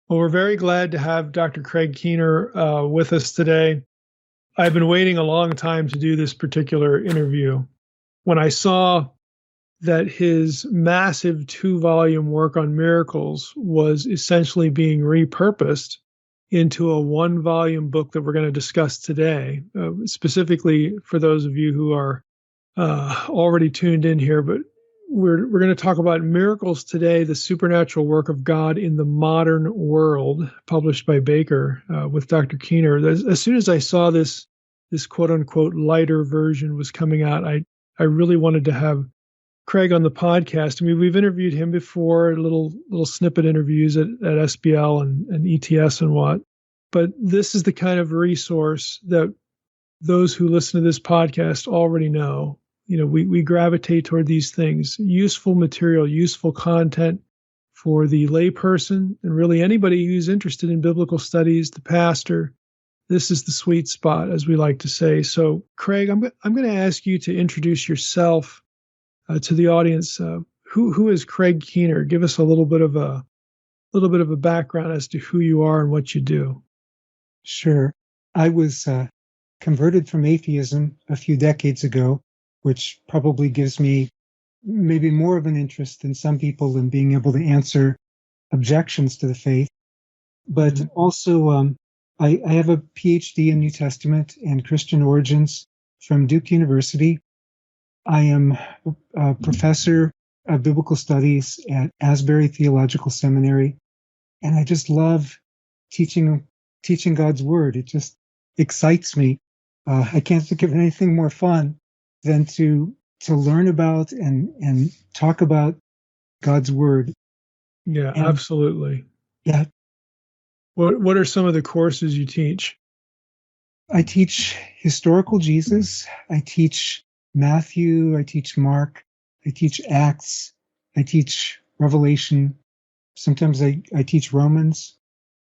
Well, we're very glad to have Dr. Craig Keener with us today. I've been waiting a long time to do this particular interview. When I saw that his massive 2-volume work on miracles was essentially being repurposed into a 1-volume book that we're going to discuss today, specifically for those of you who are already tuned in here, but we're going to talk about Miracles Today, the Supernatural Work of God in the Modern World, published by Baker with Dr. Keener. As soon as I saw this quote-unquote lighter version was coming out, I really wanted to have Craig on the podcast. I mean, we've interviewed him before, little snippet interviews at SBL and ETS and what, but this is the kind of resource that those who listen to this podcast already know. You know, we gravitate toward these things, useful material, useful content for the layperson and really anybody who's interested in biblical studies, the pastor. This is the sweet spot, as we like to say. So, Craig, I'm going to ask you to introduce yourself to the audience. Who is Craig Keener? Give us a little bit of a background as to who you are and what you do. Sure. I was converted from atheism a few decades ago, which probably gives me maybe more of an interest than some people in being able to answer objections to the faith. But also, I have a PhD in New Testament and Christian origins from Duke University. I am a professor of biblical studies at Asbury Theological Seminary, and I just love teaching God's Word. It just excites me. I can't think of anything more fun than to learn about and talk about God's Word. Yeah, and, absolutely. Yeah. What are some of the courses you teach? I teach historical Jesus. I teach Matthew. I teach Mark. I teach Acts. I teach Revelation. Sometimes I teach Romans.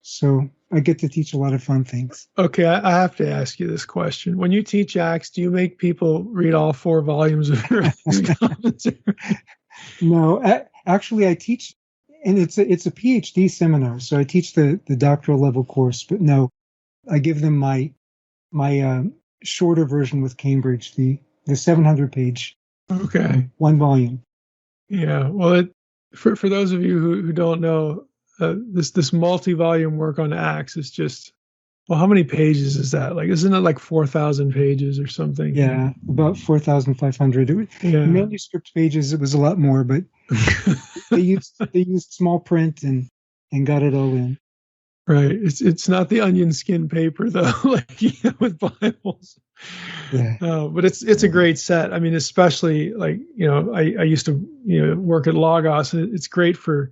So I get to teach a lot of fun things. Okay, I have to ask you this question. When you teach Acts, do you make people read all 4 volumes of your commentary? No, actually I teach, and it's a PhD seminar, so I teach the doctoral level course, but no, I give them my shorter version with Cambridge, the 700-page 1 volume. Yeah, well, for those of you who don't know, this multi-volume work on Acts is just, well, how many pages is that? Like, isn't it like 4,000 pages or something? Yeah, about 4,500. Manuscript pages, it was a lot more, but they used small print and got it all in. Right. It's not the onion skin paper though, like with Bibles. Yeah. But it's a great set. I mean, especially like, I used to work at Logos, and it's great for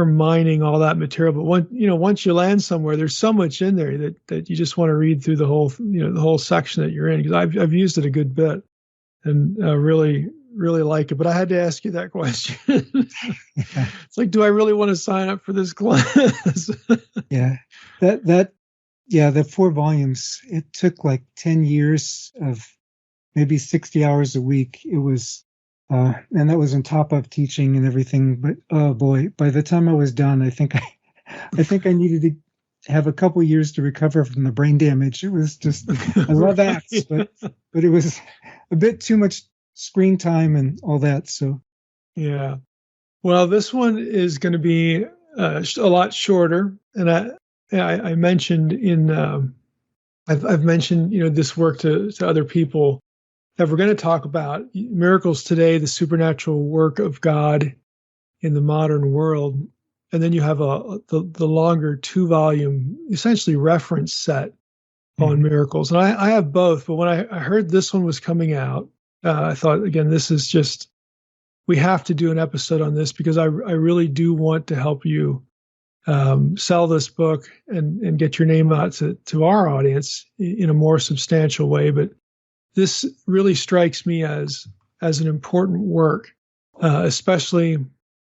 mining all that material. But once you land somewhere, there's so much in there that you just want to read through the whole section that you're in, because I've used it a good bit and really like it. But I had to ask you that question. It's like, do I really want to sign up for this class? Yeah, the 4 volumes, it took like 10 years of maybe 60 hours a week. It was, and that was on top of teaching and everything. But oh boy, by the time I was done, I think I needed to have a couple years to recover from the brain damage. It was just, I love Acts, but it was a bit too much screen time and all that. So, yeah. Well, this one is going to be a lot shorter, and I mentioned I've mentioned this work to other people that we're going to talk about Miracles Today, the Supernatural Work of God in the Modern World, and then you have the longer 2-volume essentially reference set on miracles, and I have both. But when I heard this one was coming out, I thought, again, this is just, we have to do an episode on this, because I really do want to help you sell this book and get your name out to our audience in a more substantial way. But this really strikes me as an important work, especially,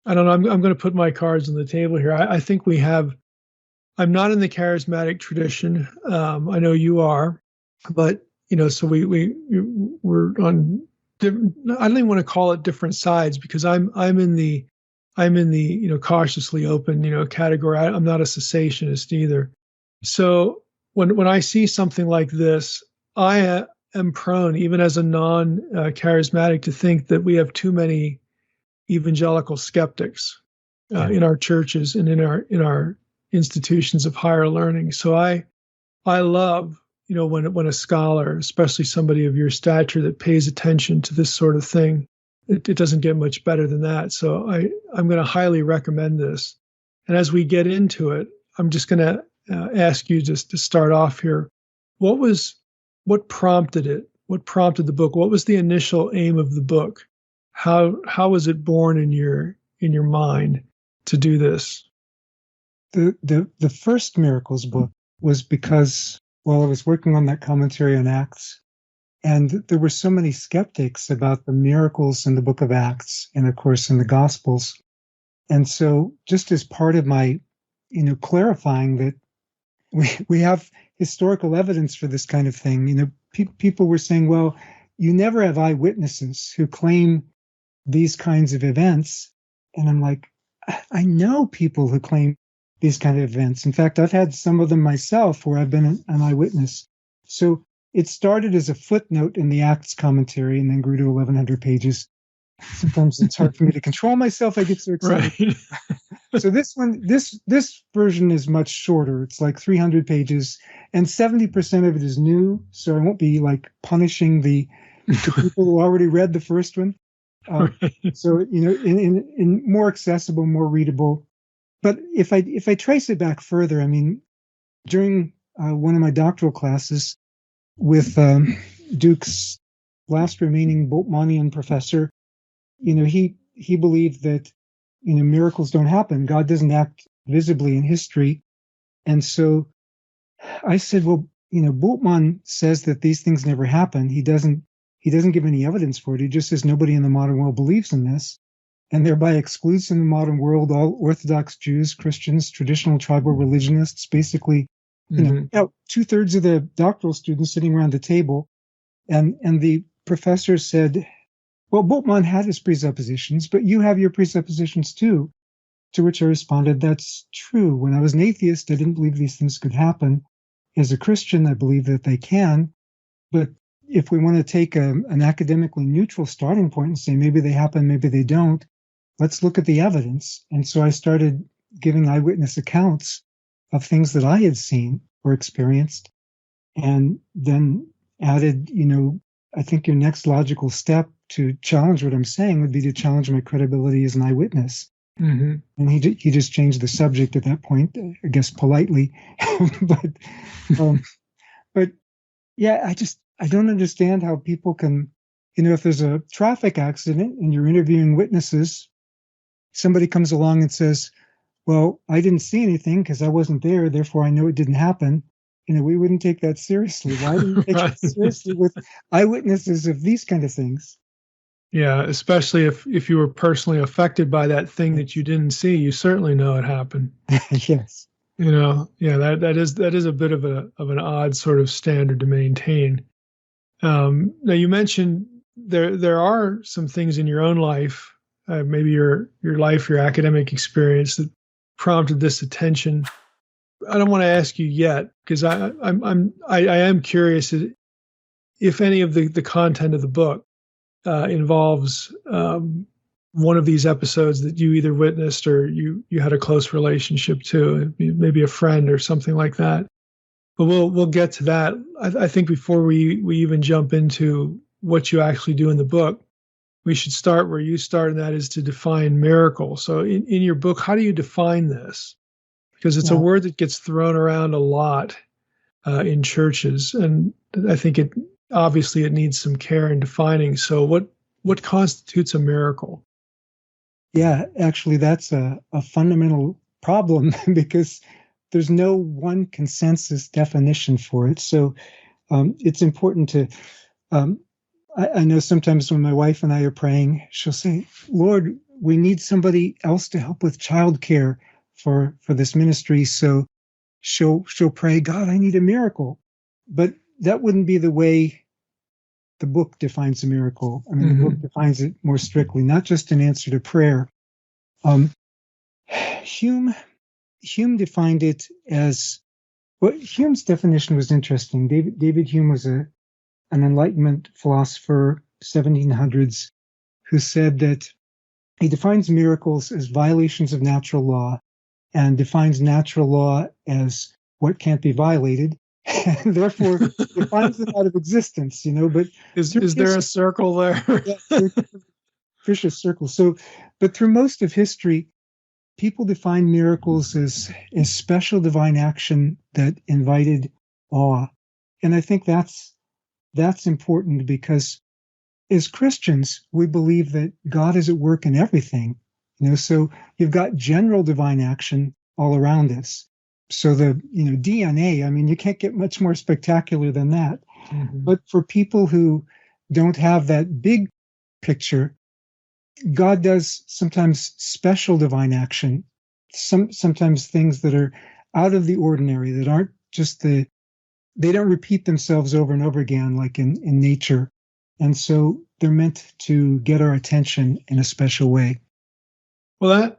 I don't know, I'm going to put my cards on the table here. I think I'm not in the charismatic tradition. I know you are, but so we're on different, I don't even want to call it different sides, because I'm in the I'm in the, cautiously open, category. I'm not a cessationist either. So when I see something like this, I am prone, even as a non-charismatic, to think that we have too many evangelical skeptics in our churches and in our institutions of higher learning. So I love, when a scholar, especially somebody of your stature, that pays attention to this sort of thing. It doesn't get much better than that. So I'm going to highly recommend this. And as we get into it, I'm just going to ask you just to start off here. What prompted it? What prompted the book? What was the initial aim of the book? How was it born in your mind to do this? The first Miracles book was because while I was working on that commentary on Acts, and there were so many skeptics about the miracles in the book of Acts and, of course, in the Gospels. And so just as part of my, clarifying that we have historical evidence for this kind of thing, people were saying, well, you never have eyewitnesses who claim these kinds of events. And I'm like, I know people who claim these kind of events. In fact, I've had some of them myself where I've been an eyewitness. So it started as a footnote in the Acts commentary and then grew to 1,100 pages. Sometimes it's hard for me to control myself. I get so excited. Right. So this version is much shorter. It's like 300 pages, and 70% of it is new. So I won't be like punishing the people who already read the first one. Right. So in more accessible, more readable. But if I trace it back further, I mean, during one of my doctoral classes with Duke's last remaining Boltzmannian professor, he believed that miracles don't happen. God doesn't act visibly in history, and so I said, well, Boltzmann says that these things never happen. He doesn't give any evidence for it. He just says nobody in the modern world believes in this, and thereby excludes from the modern world all Orthodox Jews, Christians, traditional tribal religionists, basically, 2/3 of the doctoral students sitting around the table. And the professor said, well, Boltzmann had his presuppositions, but you have your presuppositions too. To which I responded, that's true. When I was an atheist, I didn't believe these things could happen. As a Christian, I believe that they can. But if we want to take an academically neutral starting point and say maybe they happen, maybe they don't, let's look at the evidence. And so I started giving eyewitness accounts of things that I had seen or experienced, and then added, I think your next logical step to challenge what I'm saying would be to challenge my credibility as an eyewitness. Mm-hmm. And he just changed the subject at that point, I guess politely. but yeah, I don't understand how people can, if there's a traffic accident and you're interviewing witnesses, somebody comes along and says, well, I didn't see anything because I wasn't there, therefore I know it didn't happen. We wouldn't take that seriously. Why do we take it seriously with eyewitnesses of these kind of things? Yeah, especially if you were personally affected by that thing that you didn't see, you certainly know it happened. Yes. That is a bit of an odd sort of standard to maintain. Now you mentioned there are some things in your own life, maybe your life, your academic experience, that prompted this attention. I don't want to ask you yet because I am curious if any of the content of the book involves one of these episodes that you either witnessed or you had a close relationship to, maybe a friend or something like that. But we'll get to that. I think before we even jump into what you actually do in the book, we should start where you start, and that is to define miracle. So in your book, how do you define this? Because it's a word that gets thrown around a lot in churches, and I think it needs some care in defining. So what constitutes a miracle? Yeah, actually, that's a fundamental problem because there's no one consensus definition for it. So it's important to, I know sometimes when my wife and I are praying, she'll say, Lord, we need somebody else to help with childcare for this ministry. So she'll pray, God, I need a miracle. But that wouldn't be the way the book defines a miracle. I mean, the book defines it more strictly, not just an answer to prayer, Um, Hume defined it as, well, Hume's definition was interesting. David Hume was an Enlightenment philosopher, 1700s, who said that he defines miracles as violations of natural law and defines natural law as what can't be violated, and therefore defines them out of existence, but is there a circle there? Yeah, there's a vicious circle. So, but through most of history, people define miracles as special divine action that invited awe. And I think that's important, because as Christians, we believe that God is at work in everything. So you've got general divine action all around us. So the DNA, I mean, you can't get much more spectacular than that. Mm-hmm. But for people who don't have that big picture, God does sometimes special divine action, sometimes things that are out of the ordinary, that aren't just they don't repeat themselves over and over again like in nature. And so they're meant to get our attention in a special way. Well,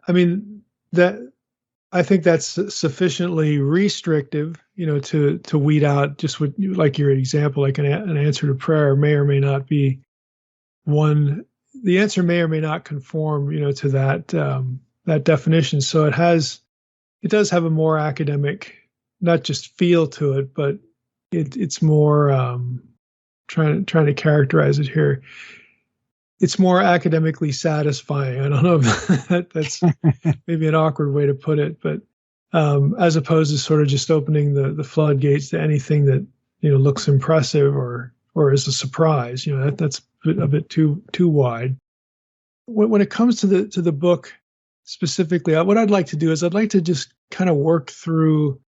I think that's sufficiently restrictive, to weed out just what, like your example, like an answer to prayer may or may not be one. The answer may or may not conform, to that definition. So it does have a more academic, not just feel to it, but it's more trying to characterize it here. It's more academically satisfying. I don't know if that's maybe an awkward way to put it, but as opposed to sort of just opening the floodgates to anything that looks impressive or is a surprise. That's a bit too wide. When it comes to the book specifically, what I'd like to do is I'd like to just kind of work through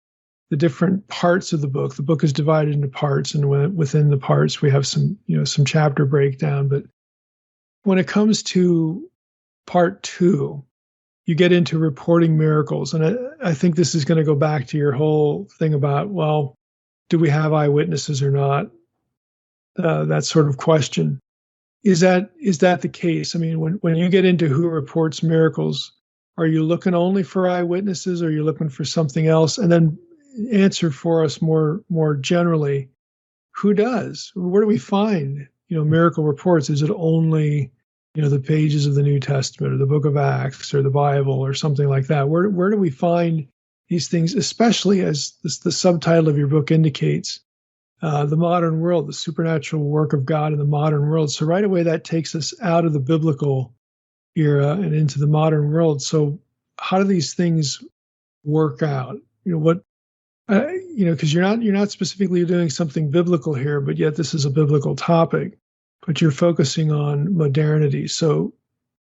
the different parts of the book. The book is divided into parts, and within the parts we have some chapter breakdown. But when it comes to part 2, you get into reporting miracles. And I think this is going to go back to your whole thing about, well, do we have eyewitnesses or not? That sort of question. Is that the case? I mean, when you get into who reports miracles, are you looking only for eyewitnesses, or are you looking for something else? And then answer for us more generally, who does? Where do we find miracle reports? Is it only the pages of the New Testament or the Book of Acts or the Bible or something like that? Where do we find these things, especially as the subtitle of your book indicates, the modern world, the supernatural work of God in the modern world? So right away that takes us out of the biblical era and into the modern world. So how do these things work out? Because you're not specifically doing something biblical here, but yet this is a biblical topic, but you're focusing on modernity. So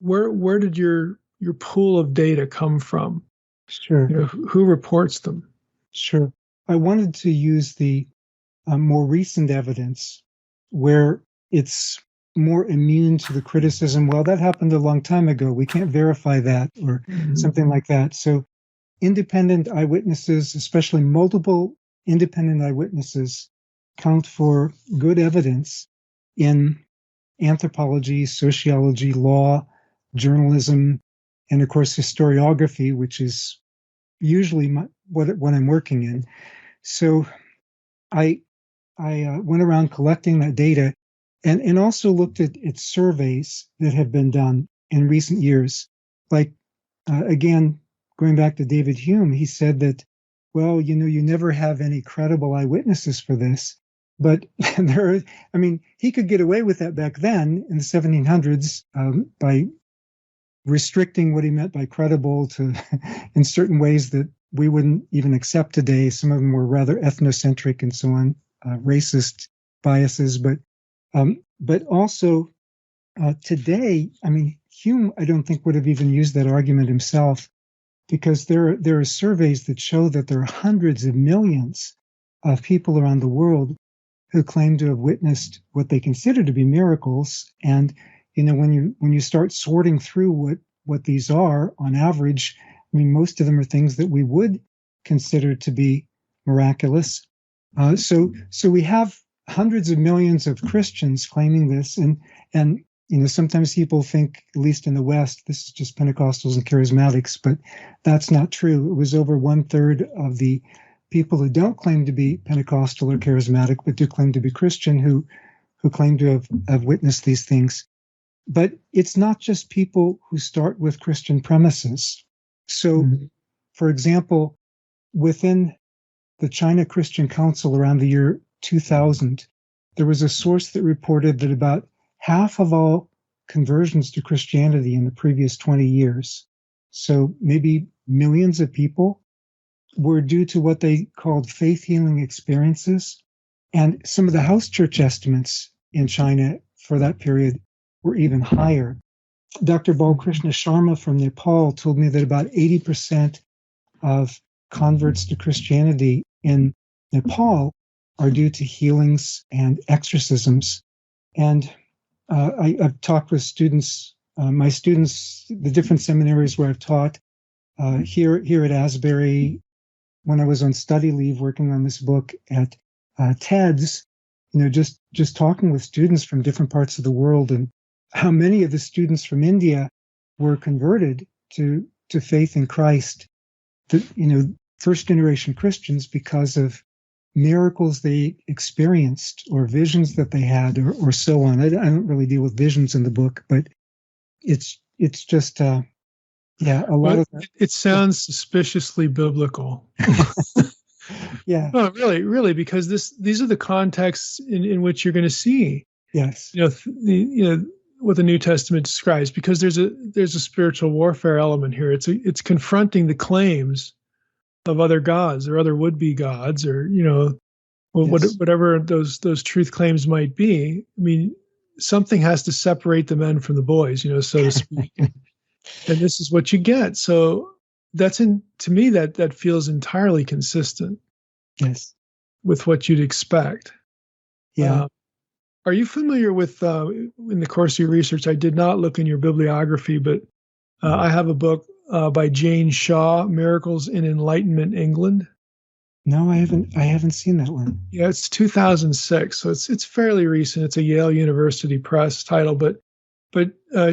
where did your pool of data come from? Sure. Who reports them? Sure. I wanted to use the more recent evidence where it's more immune to the criticism, well, that happened a long time ago, we can't verify that, or something like that. So independent eyewitnesses, especially multiple independent eyewitnesses, count for good evidence in anthropology, sociology, law, journalism, and of course historiography, which is usually what I'm working in. So I went around collecting that data, and also looked at surveys that have been done in recent years. Like, again, going back to David Hume, he said that, well, you never have any credible eyewitnesses for this. But he could get away with that back then in the 1700s by restricting what he meant by credible to in certain ways that we wouldn't even accept today. Some of them were rather ethnocentric and so on, racist biases. But also today, Hume, I don't think would have even used that argument himself, because there are surveys that show that there are hundreds of millions of people around the world who claim to have witnessed what they consider to be miracles. And when you start sorting through what these are on average, most of them are things that we would consider to be miraculous. So we have hundreds of millions of Christians claiming this, and Sometimes people think, at least in the West, this is just Pentecostals and charismatics, but that's not true. It was over 1/3 of the people who don't claim to be Pentecostal or charismatic, but do claim to be Christian, who claim to have witnessed these things. But it's not just people who start with Christian premises. So, for example, within the China Christian Council around the year 2000, there was a source that reported that about half of all conversions to Christianity in the previous 20 years, so maybe millions of people, were due to what they called faith healing experiences. And some of the house church estimates in China for that period were even higher. Dr. Balkrishna Sharma from Nepal told me that about 80% of converts to Christianity in Nepal are due to healings and exorcisms. And I've talked with students, my students, the different seminaries where I've taught, here at Asbury, when I was on study leave working on this book at TEDS, just talking with students from different parts of the world, and how many of the students from India were converted to faith in Christ, first generation Christians, because of miracles they experienced or visions that they had, or so on. I don't really deal with visions in the book, but it's just a lot of that. It sounds suspiciously biblical. Yeah. No, really, because these are the contexts in which you're going to see. Yes. What the New Testament describes, because there's a spiritual warfare element here. It's confronting the claims of other gods or other would-be gods, or whatever those truth claims might be. I mean, something has to separate the men from the boys, so to speak. And this is what you get. So to me, that feels entirely consistent. Yes. With what you'd expect. Yeah. Are you familiar with, in the course of your research, I did not look in your bibliography, but I have a book by Jane Shaw, Miracles in Enlightenment England. No, I haven't seen that one. Yeah, it's 2006, so it's fairly recent. It's a Yale University Press title, but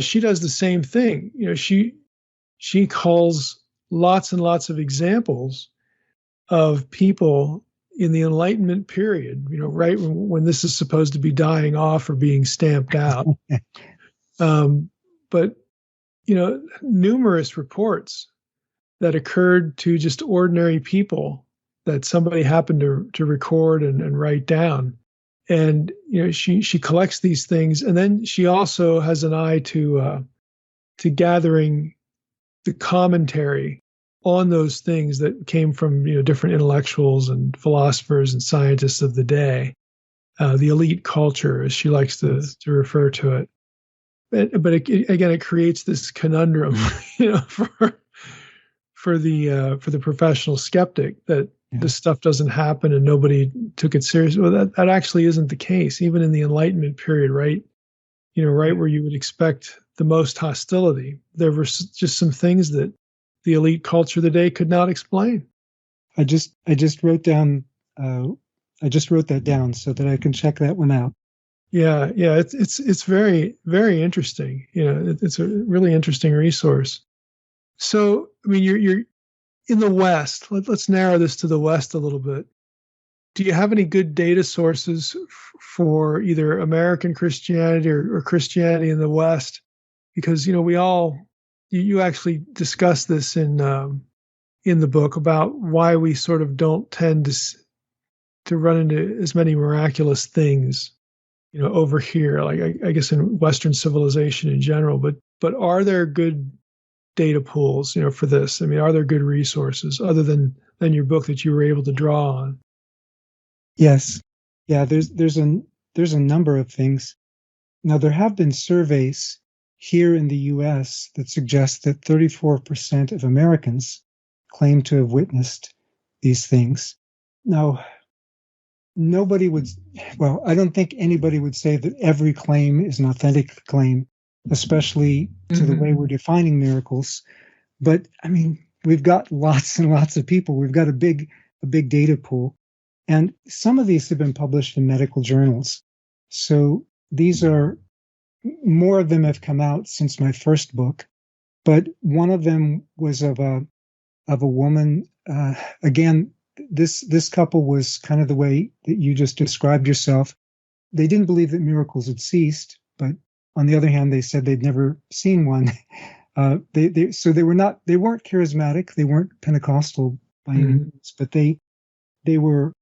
she does the same thing. She calls lots and lots of examples of people in the Enlightenment period, right when this is supposed to be dying off or being stamped out. But numerous reports that occurred to just ordinary people that somebody happened to record and write down. And she collects these things, and then she also has an eye to gathering the commentary on those things that came from different intellectuals and philosophers and scientists of the day, the elite culture, as she likes to refer to it. But it creates this conundrum, for the professional skeptic, that this stuff doesn't happen and nobody took it seriously. Well, that actually isn't the case, even in the Enlightenment period, right? Right where you would expect the most hostility, there were just some things that the elite culture of the day could not explain. I just wrote down. I just wrote that down so that I can check that one out. Yeah, it's very, very interesting. It's a really interesting resource. So, I mean, you're in the West. Let's narrow this to the West a little bit. Do you have any good data sources for either American Christianity or Christianity in the West? Because you actually discuss this in the book about why we sort of don't tend to run into as many miraculous things, over here, like I guess in Western civilization in general. But are there good data pools, for this? I mean, are there good resources other than your book that you were able to draw on? Yes. Yeah, there's a number of things. Now, there have been surveys here in the U.S. that suggest that 34% of Americans claim to have witnessed these things. Now, I don't think anybody would say that every claim is an authentic claim, especially to the way we're defining miracles. But I mean, we've got lots and lots of people. We've got a big data pool. And some of these have been published in medical journals. So these are more of them have come out since my first book, but one of them was of a woman. Again, this couple was kind of the way that you just described yourself. They didn't believe that miracles had ceased, but on the other hand, they said they'd never seen one. So they weren't charismatic, they weren't Pentecostal by any means, but they were.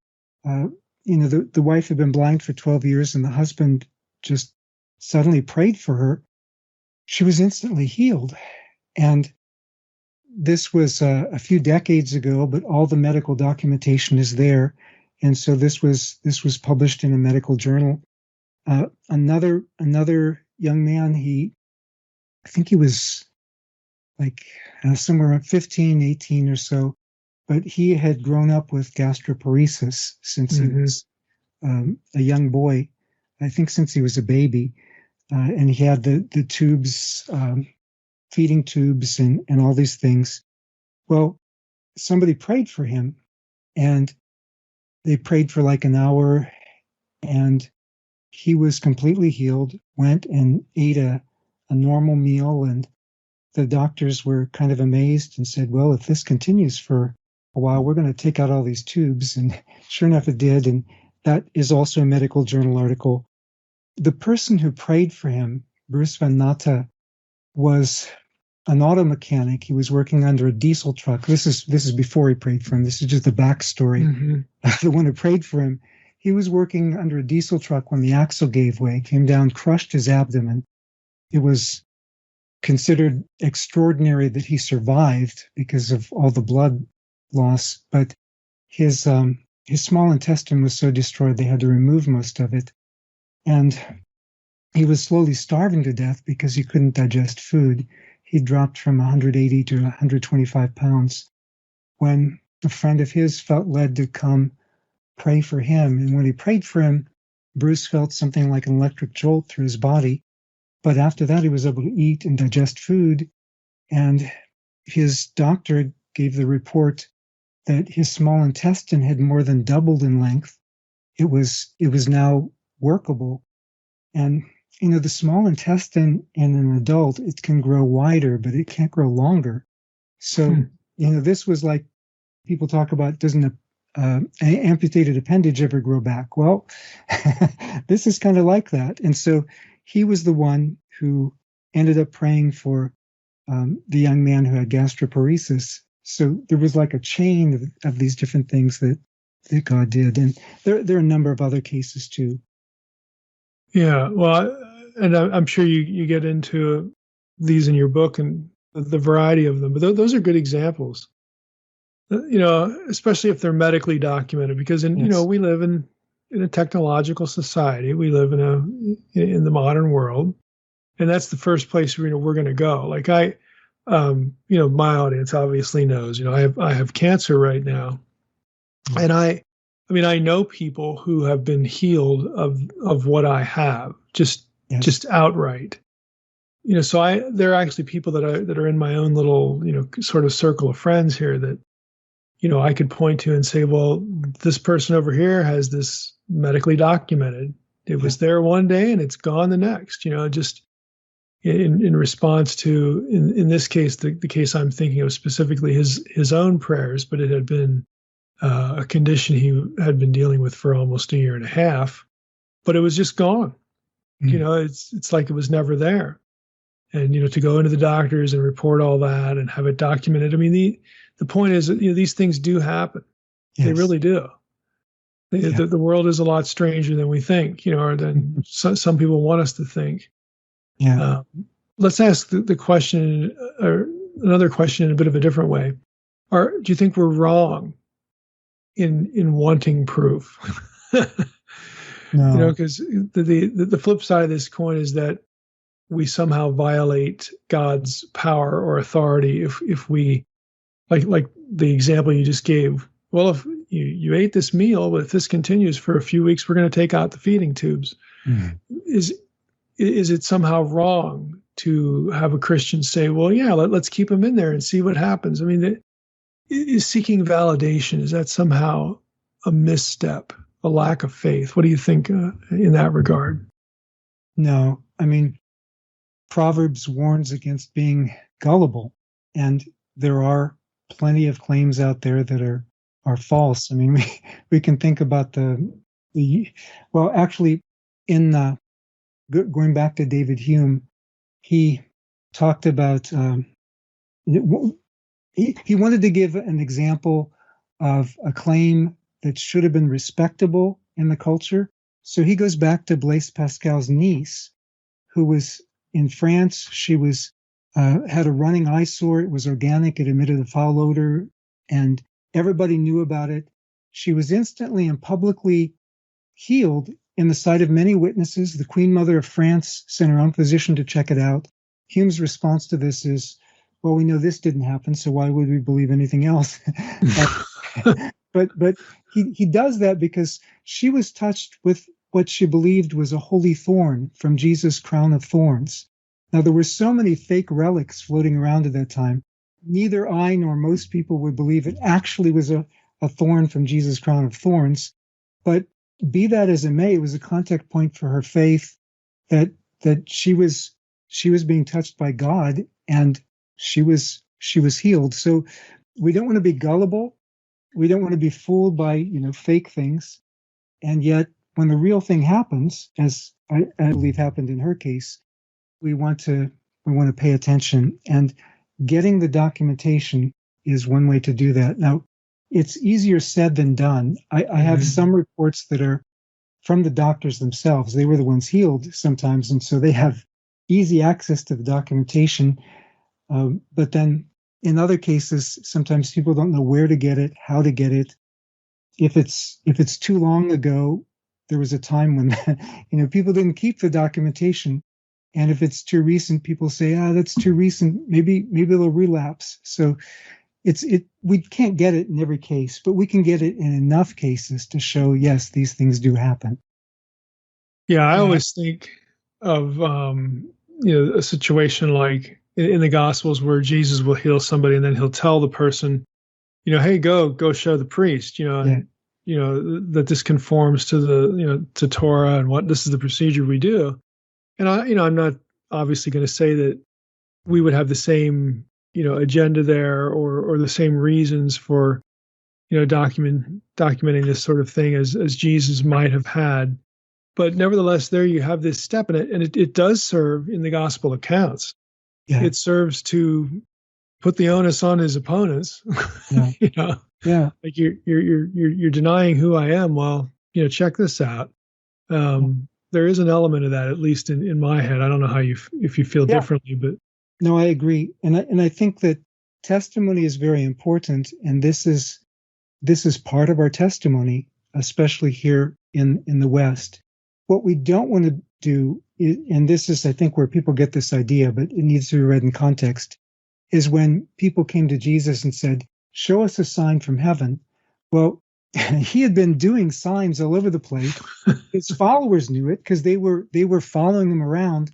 The wife had been blind for 12 years, and the husband just suddenly prayed for her. She was instantly healed, and this was a few decades ago, but all the medical documentation is there, and so this was published in a medical journal. Another young man, I think he was like somewhere around 15, 18 or so, but he had grown up with gastroparesis since he was a young boy, I think since he was a baby, and he had the tubes, feeding tubes and all these things. Well, somebody prayed for him, and they prayed for like an hour, and he was completely healed, went and ate a normal meal, and the doctors were kind of amazed and said, well, if this continues for a while, we're going to take out all these tubes. And sure enough, it did. And that is also a medical journal article. The person who prayed for him, Bruce Van Natta, was an auto mechanic. He was working under a diesel truck. This is before he prayed for him. This is just the backstory. The one who prayed for him, he was working under a diesel truck when the axle gave way, came down, crushed his abdomen. It was considered extraordinary that he survived because of all the blood loss, but his small intestine was so destroyed they had to remove most of it, and he was slowly starving to death because he couldn't digest food. He dropped from 180 to 125 pounds. When a friend of his felt led to come pray for him, and when he prayed for him, Bruce felt something like an electric jolt through his body. But after that, he was able to eat and digest food, and his doctor gave the report that his small intestine had more than doubled in length. It was now workable. And, the small intestine in an adult, it can grow wider, but it can't grow longer. So, this was like people talk about, doesn't an amputated appendage ever grow back? Well, this is kind of like that. And so he was the one who ended up praying for the young man who had gastroparesis. So there was like a chain of these different things that God did. And there are a number of other cases too. Yeah, well, and I'm sure you get into these in your book and the variety of them, but those are good examples. Especially if they're medically documented, because we live in a technological society. We live in the modern world, and that's the first place we're going to go. Like my audience obviously knows. I have cancer right now, and I know people who have been healed of what I have, just outright. So there are actually people that are in my own little sort of circle of friends here that I could point to and say, well, this person over here has this medically documented. It was there one day and it's gone the next, just in response to, in this case, the case I'm thinking of specifically, his own prayers, but it had been a condition he had been dealing with for almost a year and a half, but it was just gone. It's like it was never there. And, to go into the doctors and report all that and have it documented. I mean, the point is that, these things do happen. Yes. They really do. The world is a lot stranger than we think, or than some people want us to think. Yeah. Let's ask the question, or another question in a bit of a different way. Do you think we're wrong in wanting proof? No. Because the flip side of this coin is that we somehow violate God's power or authority if we, like the example you just gave. Well, if you ate this meal, but if this continues for a few weeks, we're going to take out the feeding tubes. Mm. Is it somehow wrong to have a Christian say, well, yeah, let's keep them in there and see what happens? I mean, is seeking validation, is that somehow a misstep, a lack of faith? What do you think in that regard? No, I mean, Proverbs warns against being gullible, and there are plenty of claims out there that are false. I mean, we can think about well, actually, in going back to David Hume, he talked about he wanted to give an example of a claim that should have been respectable in the culture. So he goes back to Blaise Pascal's niece, who was in France. She was had a running eyesore. It was organic. It emitted a foul odor, and everybody knew about it. She was instantly and publicly healed in the sight of many witnesses. The Queen Mother of France sent her own physician to check it out. Hume's response to this is, well, we know this didn't happen, so why would we believe anything else? But he does that because she was touched with what she believed was a holy thorn from Jesus' crown of thorns. Now, there were so many fake relics floating around at that time. Neither I nor most people would believe it actually was a thorn from Jesus' crown of thorns. But be that as it may, it was a contact point for her faith that she was being touched by God, and she was healed. So we don't want to be gullible. We don't want to be fooled by fake things. And yet, when the real thing happens, as I believe happened in her case, we want to pay attention. And getting the documentation is one way to do that. Now, it's easier said than done. I have some reports that are from the doctors themselves. They were the ones healed sometimes, and so they have easy access to the documentation. But then in other cases, sometimes people don't know where to get it, how to get it. If it's too long ago, there was a time when people didn't keep the documentation. And if it's too recent, people say, that's too recent. Maybe they'll relapse. So we can't get it in every case, but we can get it in enough cases to show, yes, these things do happen. Yeah, I always think of a situation like in the Gospels where Jesus will heal somebody and then he'll tell the person, hey, go show the priest, and, that this conforms to the to Torah and what this is the procedure we do. And I'm not obviously going to say that we would have the same agenda there or the same reasons for documenting this sort of thing as Jesus might have had. But nevertheless, there you have this step in it, and it does serve in the gospel accounts. Yeah. It serves to put the onus on his opponents. Yeah. Yeah. Like you're denying who I am. Well, check this out. There is an element of that, at least in my head. I don't know how if you feel differently, but no, I agree, and I think that testimony is very important, and this is part of our testimony, especially here in the West. What we don't want to do, and this is, I think, where people get this idea, but it needs to be read in context, is when people came to Jesus and said, show us a sign from heaven. Well, he had been doing signs all over the place. His followers knew it because they were following him around.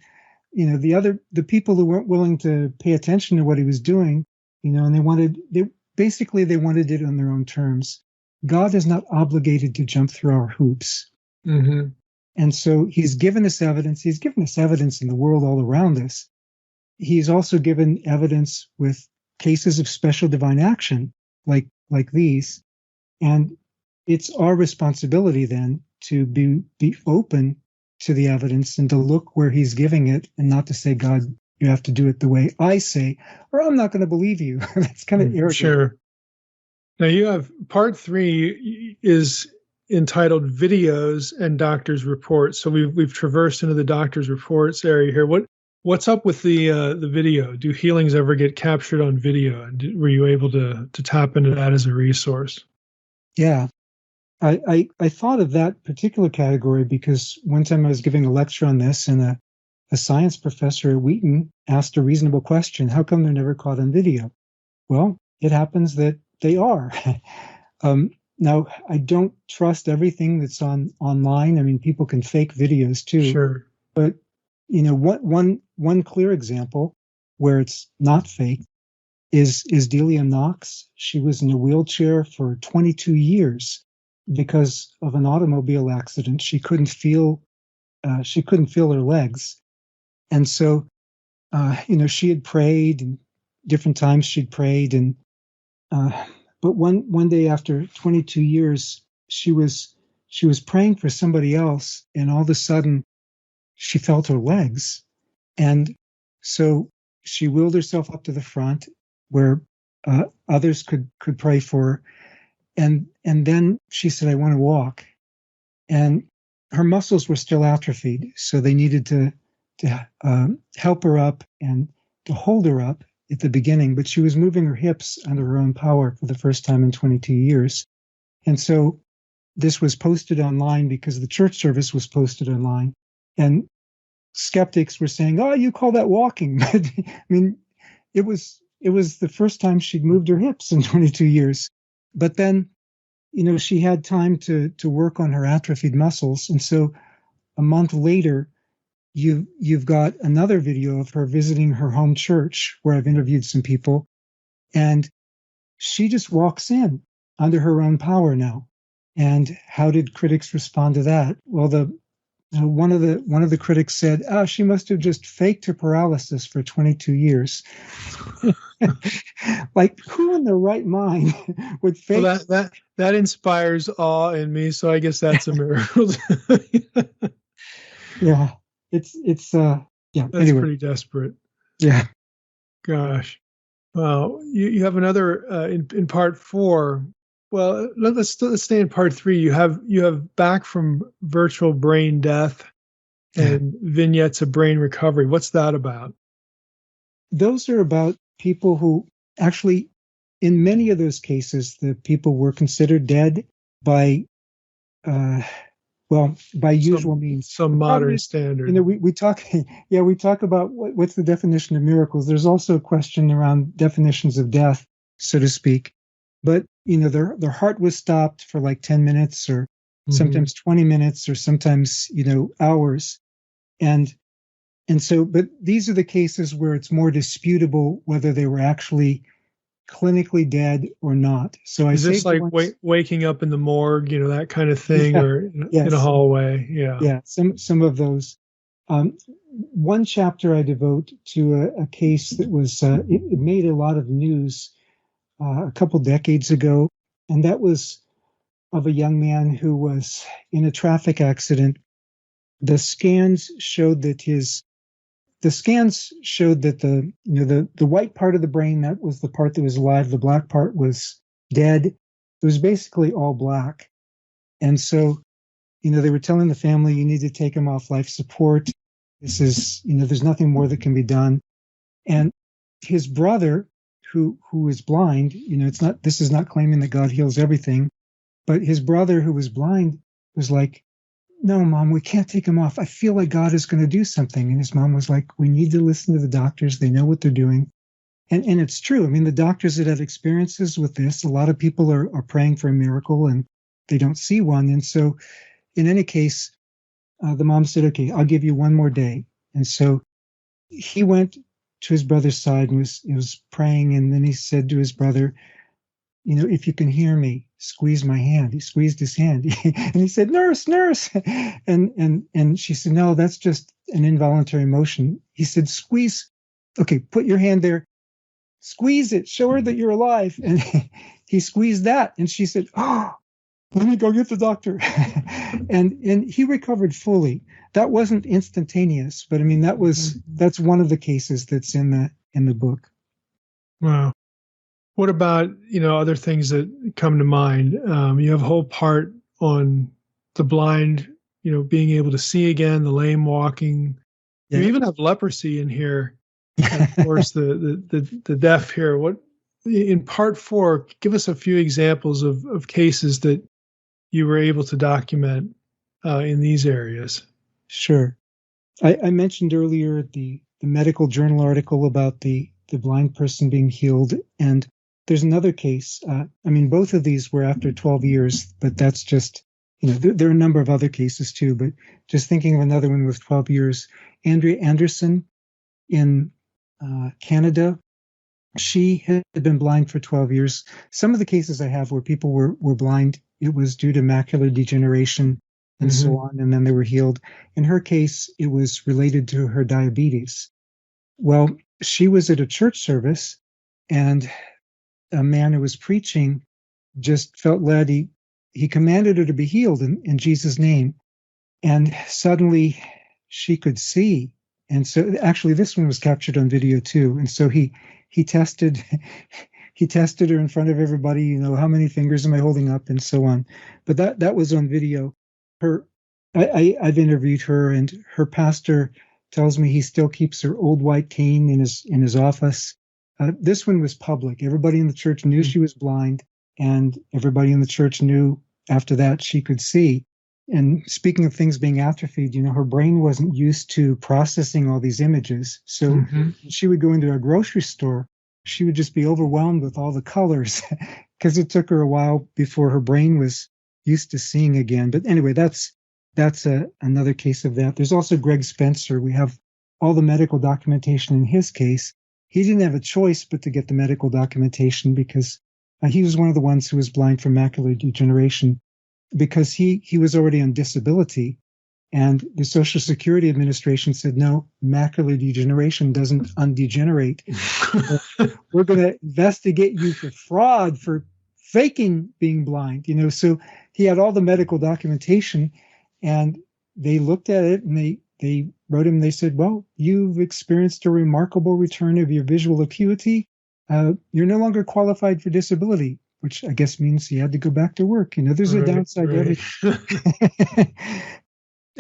The people who weren't willing to pay attention to what he was doing, and they wanted it on their own terms. God is not obligated to jump through our hoops. Mm-hmm. And so he's given us evidence. He's given us evidence in the world all around us. He's also given evidence with cases of special divine action like these. And it's our responsibility then to be open to the evidence and to look where he's giving it, and not to say, God, you have to do it the way I say, or I'm not going to believe you. That's kind of arrogant. Sure. Now you have part 3 is entitled Videos and Doctors' Reports. So we've traversed into the doctors' reports area here. What's up with the video? Do healings ever get captured on video? And were you able to tap into that as a resource? Yeah. I thought of that particular category because one time I was giving a lecture on this, and a science professor at Wheaton asked a reasonable question: how come they're never caught on video? Well, it happens that they are. Now, I don't trust everything that's online. I mean, people can fake videos too. Sure. But one clear example where it's not fake is Delia Knox. She was in a wheelchair for 22 years because of an automobile accident. She couldn't feel her legs, and so she had prayed, and different times she'd prayed, and but one day after 22 years, she was praying for somebody else, and all of a sudden she felt her legs, and so she wheeled herself up to the front where others could pray for her, and then she said, "I want to walk," and her muscles were still atrophied, so they needed to help her up and to hold her up at the beginning, but she was moving her hips under her own power for the first time in 22 years. And so this was posted online because the church service was posted online. And skeptics were saying, "Oh, you call that walking?" But I mean, it was the first time she'd moved her hips in 22 years. But then, she had time to work on her atrophied muscles. And so a month later, you've got another video of her visiting her home church where I've interviewed some people, and she just walks in under her own power now. And how did critics respond to that? Well, one of the critics said, "Oh, she must have just faked her paralysis for 22 years." Like, who in their right mind would fake? Well, that inspires awe in me. So I guess that's a miracle. Yeah, it's yeah. That's anyway. Pretty desperate. Yeah. Gosh. Well, you have another in part 4. Well, let's stay in part 3. You have Back from Virtual Brain Death and Vignettes of Brain Recovery. What's that about? Those are about people who actually, in many of those cases, the people were considered dead by usual means. Some modern standard. We talk about what's the definition of miracles. There's also a question around definitions of death, so to speak. But their heart was stopped for like 10 minutes or sometimes 20 minutes or sometimes hours. And so, but these are the cases where it's more disputable whether they were actually clinically dead or not. So is this like waking up in the morgue, that kind of thing, or in a hallway? Yeah. Some of those. One chapter I devote to a case that was it made a lot of news a couple decades ago, and that was of a young man who was in a traffic accident. The scans showed that the white part of the brain, that was the part that was alive, the black part was dead. It was basically all black. And so, they were telling the family, you need to take him off life support. This is, there's nothing more that can be done. And his brother, who is blind, this is not claiming that God heals everything, but his brother who was blind was like, "No, Mom, we can't take him off. I feel like God is going to do something." And his mom was like, "We need to listen to the doctors. They know what they're doing." And it's true. I mean, the doctors that have experiences with this, a lot of people are praying for a miracle and they don't see one. And so in any case, the mom said, "Okay, I'll give you one more day." And so he went to his brother's side and was praying. And then he said to his brother, "If you can hear me, squeeze my hand." He squeezed his hand and he said, "Nurse, nurse." And she said, "No, that's just an involuntary motion." He said, "Squeeze. Okay, put your hand there. Squeeze it. Show her that you're alive." And he squeezed that. And she said, "Oh, let me go get the doctor." and he recovered fully. That wasn't instantaneous, but I mean, that's one of the cases that's in the book. Wow. What about, other things that come to mind? You have a whole part on the blind, being able to see again, the lame walking. Yeah. You even have leprosy in here. And of course, the deaf here. What in part 4? Give us a few examples of cases that you were able to document in these areas. Sure. I mentioned earlier the medical journal article about the blind person being healed, and there's another case. Both of these were after 12 years, but that's just, there are a number of other cases too, but just thinking of another one with 12 years. Andrea Anderson in Canada, she had been blind for 12 years. Some of the cases I have where people were blind, it was due to macular degeneration and so on, and then they were healed. In her case, it was related to her diabetes. Well, she was at a church service, and a man who was preaching just felt led. He commanded her to be healed in Jesus' name. And suddenly she could see. And so actually this one was captured on video too. And so he tested he tested her in front of everybody, how many fingers am I holding up and so on. But that was on video. I've interviewed her, and her pastor tells me he still keeps her old white cane in his office. This one was public. Everybody in the church knew she was blind, and everybody in the church knew after that she could see. And speaking of things being atrophied, her brain wasn't used to processing all these images. So she would go into a grocery store, she would just be overwhelmed with all the colors because it took her a while before her brain was used to seeing again. But anyway, that's another case of that. There's also Greg Spencer. We have all the medical documentation in his case. He didn't have a choice but to get the medical documentation because he was one of the ones who was blind from macular degeneration, because he was already on disability, and the Social Security Administration said, no, macular degeneration doesn't undegenerate. We're going to investigate you for fraud, for faking being blind. So he had all the medical documentation, and they looked at it, and they wrote him, they said, well, you've experienced a remarkable return of your visual acuity. You're no longer qualified for disability, which I guess means he had to go back to work. There's a downside to everything.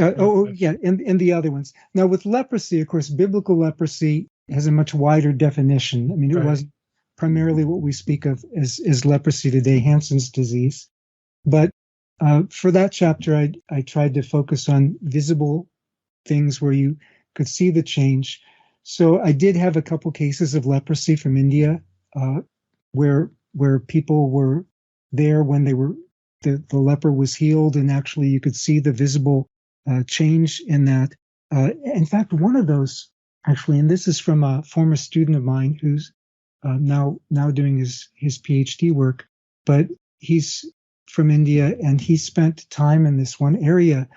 And the other ones. Now, with leprosy, of course, biblical leprosy has a much wider definition. I mean, it wasn't primarily what we speak of as leprosy today, Hansen's disease. But for that chapter, I tried to focus on visible things where you could see the change. So I did have a couple cases of leprosy from India, where people were there when the leper was healed, and actually you could see the visible change in that. In fact, one of those actually, and this is from a former student of mine who's now doing his PhD work, but he's from India, and he spent time in this one area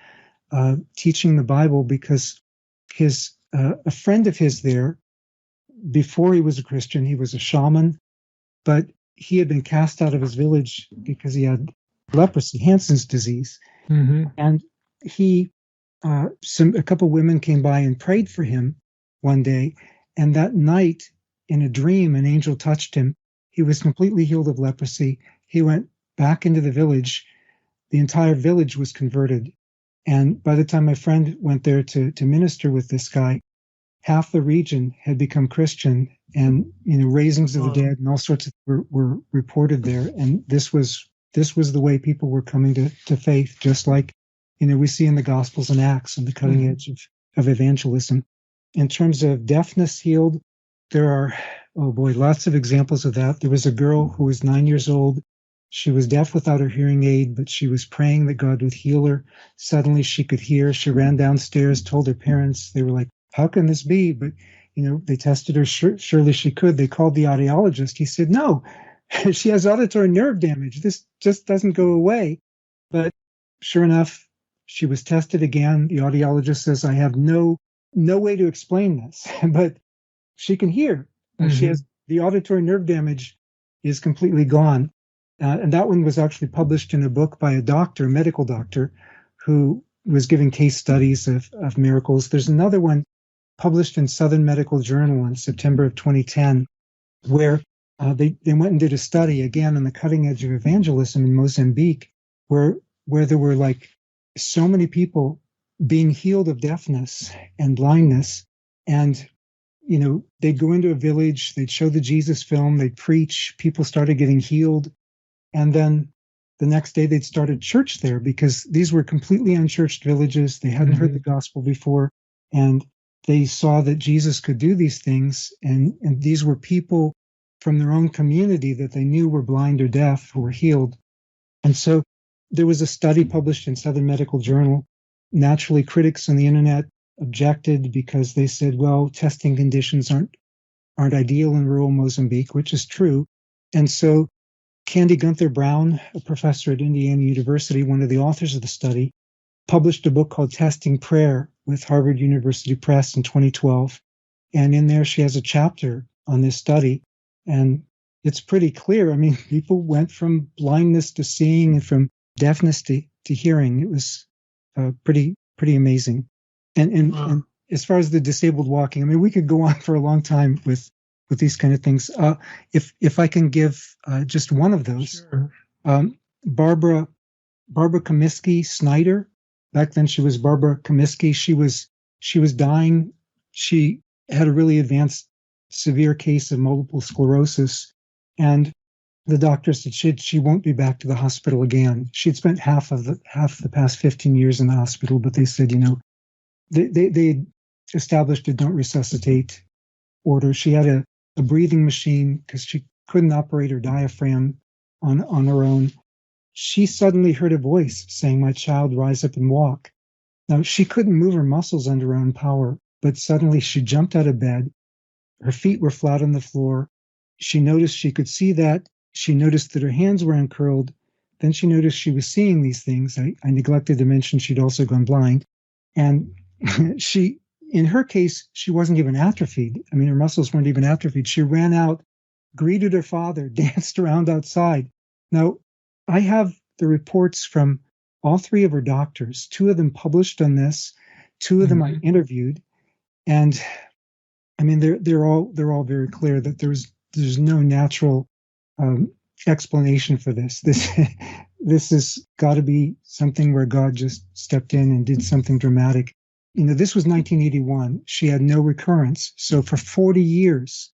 teaching the Bible, because a friend of his there, before he was a Christian, he was a shaman, but he had been cast out of his village because he had leprosy, Hansen's disease. And a couple women came by and prayed for him one day. And that night, in a dream, an angel touched him. He was completely healed of leprosy. He went back into the village. The entire village was converted. And by the time my friend went there to minister with this guy, half the region had become Christian, and raisings of the dead and all sorts of were reported there. And this was the way people were coming to faith, just like we see in the Gospels and Acts on the cutting edge of evangelism. In terms of deafness healed, there are lots of examples of that. There was a girl who was 9 years old. She was deaf without her hearing aid, but she was praying that God would heal her. Suddenly she could hear. She ran downstairs, told her parents. They were like, how can this be? But, they tested her. Surely she could. They called the audiologist. He said, no, she has auditory nerve damage. This just doesn't go away. But sure enough, she was tested again. The audiologist says, I have no way to explain this, but she can hear. She has the auditory nerve damage is completely gone. And that one was actually published in a book by a medical doctor, who was giving case studies of miracles. There's another one published in Southern Medical Journal in September of 2010, where they went and did a study again on the cutting edge of evangelism in Mozambique, where there were like so many people being healed of deafness and blindness. And, they'd go into a village, they'd show the Jesus film, they'd preach, people started getting healed. And then the next day they'd start a church there, because these were completely unchurched villages. They hadn't heard the gospel before, and they saw that Jesus could do these things. And these were people from their own community that they knew were blind or deaf who were healed. And so there was a study published in Southern Medical Journal. Naturally, critics on the internet objected because they said, well, testing conditions aren't ideal in rural Mozambique, which is true. And so Candy Gunther Brown, a professor at Indiana University, one of the authors of the study, published a book called Testing Prayer with Harvard University Press in 2012. And in there, she has a chapter on this study. And it's pretty clear. I mean, people went from blindness to seeing and from deafness to hearing. It was pretty amazing. And as far as the disabled walking, I mean, we could go on for a long time with these kind of things. If I can give just one of those, Sure. Barbara Comiskey Snyder. Back then, she was Barbara Comiskey. She was dying. She had a really advanced, severe case of multiple sclerosis, and the doctor said she won't be back to the hospital again. She'd spent half the past 15 years in the hospital, but they said, they established a don't resuscitate order. She had a breathing machine because she couldn't operate her diaphragm on her own. She suddenly heard a voice saying, "My child, rise up and walk." Now, she couldn't move her muscles under her own power, but suddenly she jumped out of bed. Her feet were flat on the floor. She noticed she could see that. She noticed that her hands were uncurled. Then she noticed she was seeing these things. I neglected to mention she'd also gone blind. And in her case, she wasn't even atrophied. I mean, her muscles weren't even atrophied. She ran out, greeted her father, danced around outside. Now, I have the reports from all three of her doctors. Two of them published on this. Two of them I interviewed. And I mean, they're all very clear that there's no natural explanation for this. This has got to be something where God just stepped in and did something dramatic. This was 1981. She had no recurrence. So for 40 years,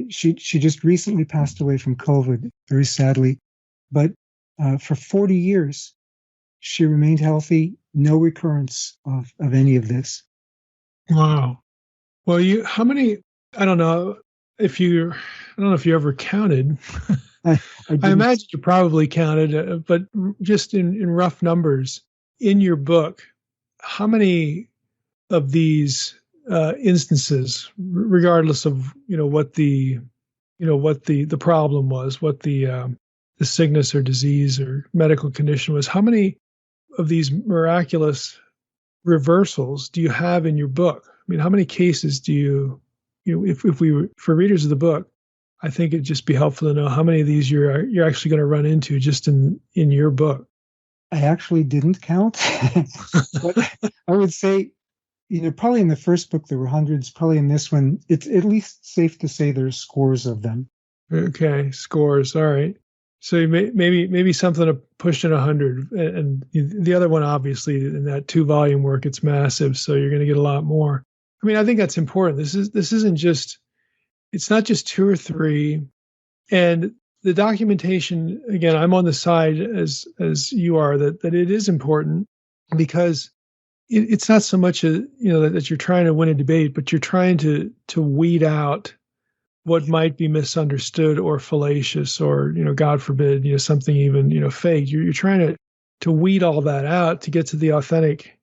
she just recently passed away from COVID, very sadly. But for 40 years, she remained healthy, no recurrence of any of this. Wow. Well, how many, I don't know if you ever counted. I imagine you probably counted, but just in rough numbers, in your book, how many of these instances, regardless of what the problem was, what the sickness or disease or medical condition was, how many of these miraculous reversals do you have in your book? I mean, how many cases do you if we were, for readers of the book, I think it'd just be helpful to know how many of these you're actually going to run into just in your book. I actually didn't count, but I would say, probably in the first book there were hundreds. Probably in this one, it's at least safe to say there's scores of them. Okay, scores. All right. So maybe something pushing 100, and the other one, obviously, in that 2-volume work, it's massive. So you're going to get a lot more. I mean, I think that's important. This isn't just. It's not just 2 or 3, and the documentation. Again, I'm on the side as you are that it is important, because it's not so much that you're trying to win a debate, but you're trying to weed out what might be misunderstood or fallacious or, God forbid, something even, fake. You're trying to weed all that out to get to the authentic,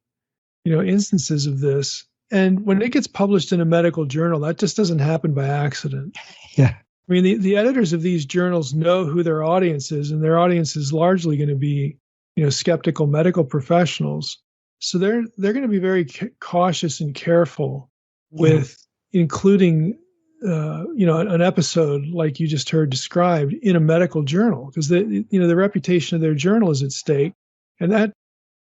instances of this. And when it gets published in a medical journal, that just doesn't happen by accident. Yeah. I mean, the editors of these journals know who their audience is, and their audience is largely going to be, skeptical medical professionals. So they're going to be very cautious and careful with including an episode like you just heard described in a medical journal, because the reputation of their journal is at stake, and